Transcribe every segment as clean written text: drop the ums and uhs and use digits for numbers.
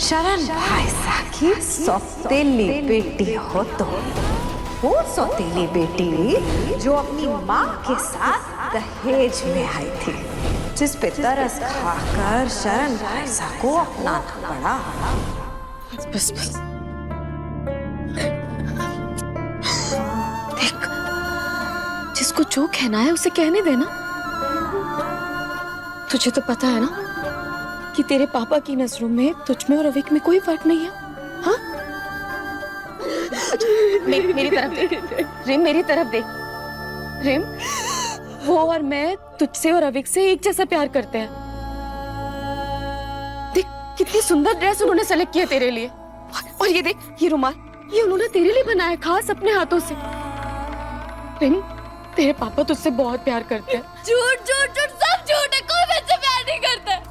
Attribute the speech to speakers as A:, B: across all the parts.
A: शरण भाईसा की सौतेली बेटी हो तो वो सौतेली बेटी जो अपनी माँ के साथ दहेज में आई थी, जिस पे तरस खाकर शरण भाईसा को अपनाना पड़ा।
B: बस बस देख, जिसको जो कहना है उसे कहने देना। तुझे तो पता है ना कि तेरे पापा की नजरों में तुझ में और अविक में कोई फर्क नहीं है। हाँ, मेरी तरफ देख रिम, मेरी तरफ देख रिम। वो और मैं तुझसे और अविक से एक जैसा प्यार करते हैं। देख कितनी सुंदर ड्रेस उन्होंने सेलेक्ट किया तेरे लिए, और ये देख ये रुमाल, ये उन्होंने तेरे लिए बनाया खास अपने हाथों से। रिम, तेरे पापा तुझसे बहुत प्यार करते हैं।
C: झूठ झूठ झूठ, सब झूठ है, कोई मुझसे प्यार नहीं करता।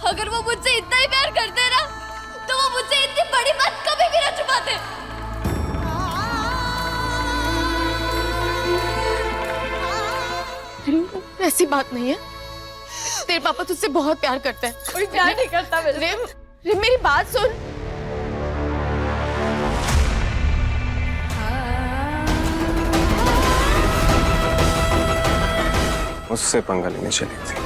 C: अगर वो मुझसे इतना ही प्यार करते ना तो वो मुझसे इतनी बड़ी बात कभी भी ना छुपाते।
B: ऐसी बात नहीं है, तेरे पापा तुझसे बहुत प्यार करते हैं।
C: कोई प्यार नहीं करता मेरे।
B: रिम, रिम मेरी बात सुन।
D: उससे पंगा लेने चली थी।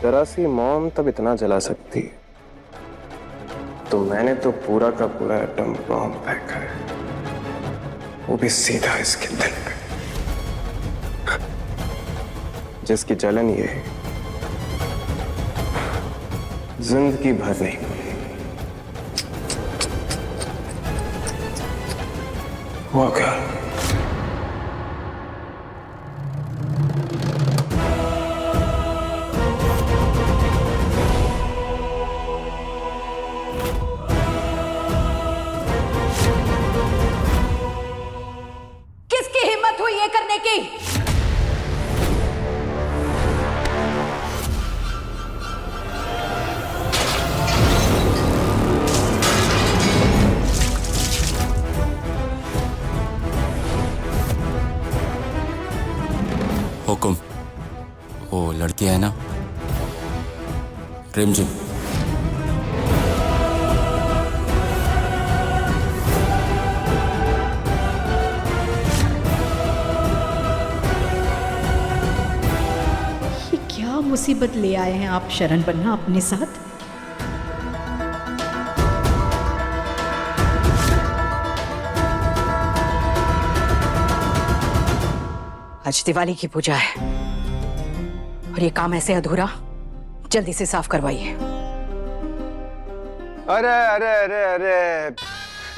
D: जरा सी मॉम तब इतना जला सकती है, तो मैंने तो पूरा का पूरा एटम बॉम्ब फेंका है, वो भी सीधा इसके दिल पे, जिसकी जलन ये है जिंदगी भर नहीं भूली। वो क्या?
A: किसकी हिम्मत हुई ये करने की?
E: हुकुम, वो लड़की है ना रिमझिम,
F: ये क्या मुसीबत ले आए हैं आप शरण बन्ना अपने साथ?
A: आज दिवाली की पूजा है और ये काम ऐसे अधूरा, जल्दी से साफ करवाइए।
D: अरे अरे अरे अरे,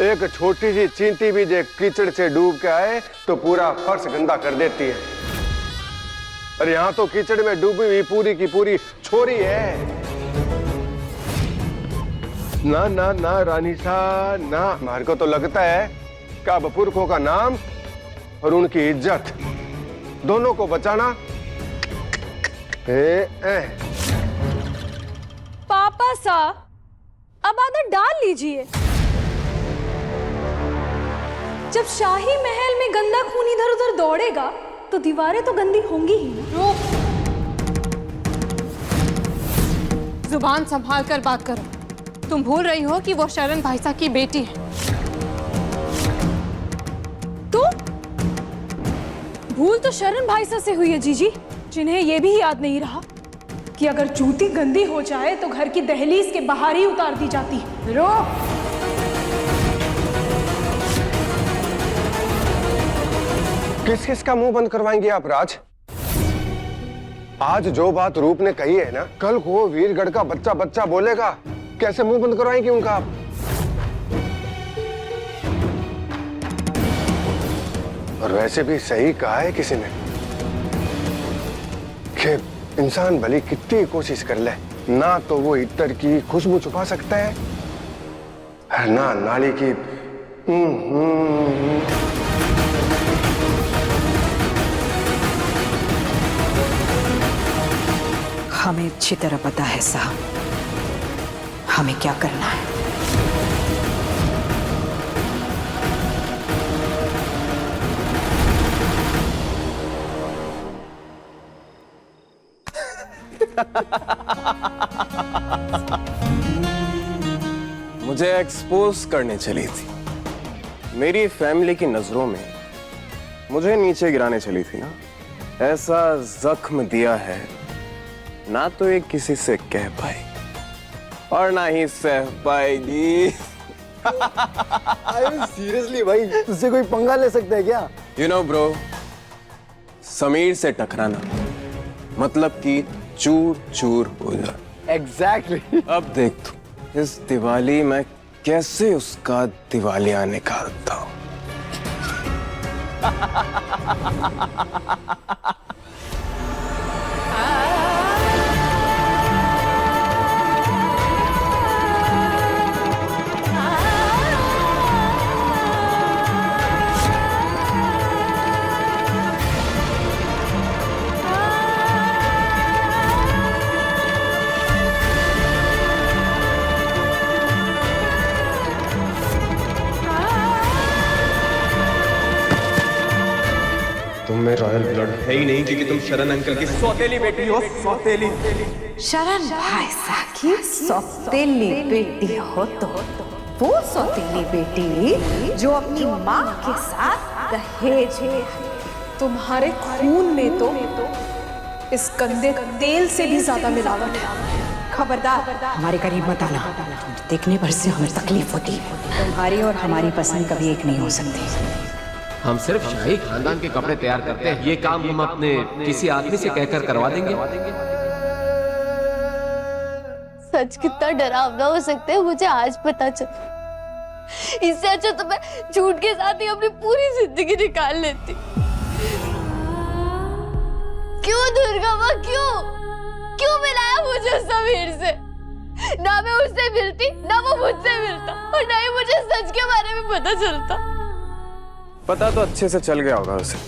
D: एक छोटी सी चींटी भी जो कीचड़ से डूब के आए तो पूरा फर्श गंदा कर देती है। अरे यहाँ तो कीचड़ में डूबी हुई पूरी की पूरी छोरी है। ना ना ना रानी सा ना, हमारे को तो लगता है कि अब पुरखों का नाम और उनकी इज्जत दोनों को बचाना।
C: पापा सा अब आदत डाल लीजिए। जब शाही महल में गंदा खून इधर उधर दौड़ेगा तो दीवारें तो गंदी होंगी ही ना।
B: जुबान संभाल कर बात करो। तुम भूल रही हो कि वो शरण भाईसा की बेटी है।
C: तो भूल तो शरण भाईसा से हुई है जीजी, जिन्हें यह भी याद नहीं रहा कि अगर जूती गंदी हो जाए तो घर की दहलीज के बाहर ही उतार दी जाती है।
D: किस किस का मुंह बंद करवाएंगे आप राज? आज जो बात रूप ने कही है ना, कल को वीरगढ़ का बच्चा बच्चा बोलेगा, कैसे मुंह बंद करवाएंगे उनका आप? और वैसे भी सही कहा है किसी ने कि इंसान भली कितनी कोशिश कर ले, ना तो वो इत्र की खुशबू छुपा सकता है, ना नाली की
F: अच्छी तरह पता है साहब हमें क्या करना है।
G: मुझे एक्सपोज करने चली थी, मेरी फैमिली की नजरों में मुझे नीचे गिराने चली थी ना। ऐसा जख्म दिया है ना तो ये किसी से कह पाई और ना ही सह पाएगी।
H: सीरियसली भाई, तुझसे कोई पंगा ले सकता है क्या?
G: यू नो ब्रो, समीर से टकराना मतलब कि चूर चूर हो जा।
H: एग्जैक्टली।
G: अब देख तू, इस दिवाली मैं कैसे उसका दिवालिया निकालता हूं। तुम में रॉयल ब्लड है ही नहीं क्योंकि तुम शरण अंकल की सौतेली बेटी हो। सौतेली
A: शरण भाई साकी सौतेली बेटी हो तो वो सौतेली बेटी जो अपनी माँ के साथ दहेज में आई।
B: तुम्हारे खून में तो इस गंदे तेल से भी ज्यादा मिलावट है।
A: खबरदार
F: हमारे करीब मत आना, देखने भर से हमें तकलीफ होती है। तुम्हारी और हमारी पसंद कभी एक नहीं हो सकती।
I: हम सिर्फ शाही खानदान के कपड़े तैयार करते हैं, ये काम हम अपने किसी आदमी से कहकर करवा देंगे।
C: सच कितना डरावना हो सकता है मुझे आज पता चला। इससे अच्छा तो मैं झूठ के साथ ही अपनी पूरी जिंदगी निकाल लेती। क्यों दुर्गा माँ, क्यों मिलाया मुझे समीर से? ना मैं उससे मिलती, ना वो मुझसे मिलता, और ना ही मुझे सच के बारे में पता चलता।
G: पता तो अच्छे से चल गया होगा उसे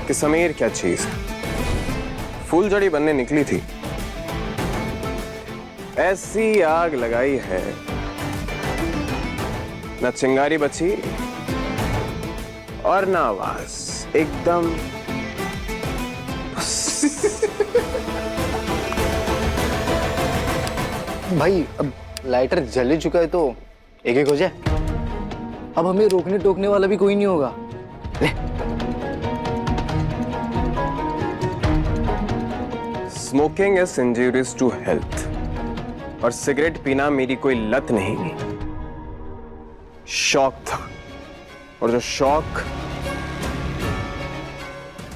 G: कि समीर क्या चीज है। फूलझड़ी बनने निकली थी, ऐसी आग लगाई है न चिंगारी बची और ना आवाज, एकदम
H: भाई अब लाइटर जल ही चुका है तो एक एक हो जाए। अब हमें रोकने टोकने वाला भी कोई नहीं होगा। ले।
G: Smoking is injurious to health और सिगरेट पीना मेरी कोई लत नहीं, शौक था। और जो शौक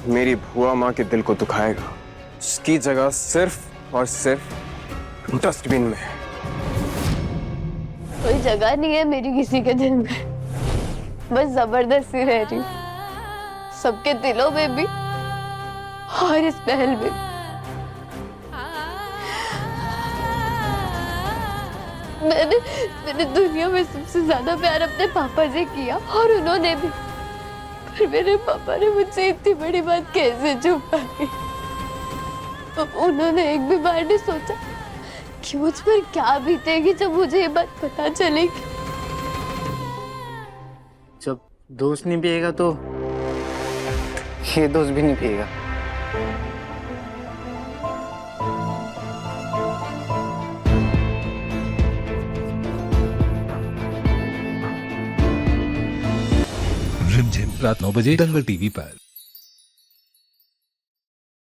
G: मेरी भुआ मां के दिल को दुखाएगा उसकी जगह सिर्फ और सिर्फ डस्टबिन में है।
C: कोई जगह नहीं है मेरी किसी के दिल में, बस जबरदस्ती रह रही हूँ सबके दिलों में भी और इस महल में। मैंने दुनिया में सबसे ज्यादा प्यार अपने पापा से किया और उन्होंने भी, पर मेरे पापा ने मुझसे इतनी बड़ी बात कैसे छुपाई? उन्होंने एक भी बार नहीं सोचा कि मुझ पर क्या बीतेगी जब मुझे ये बात पता चलेगी।
H: जब दोस्त नहीं पिएगा तो ये दोस्त भी नहीं पिएगा।
J: रिमझिम रात 9 बजे दंगल टीवी पर।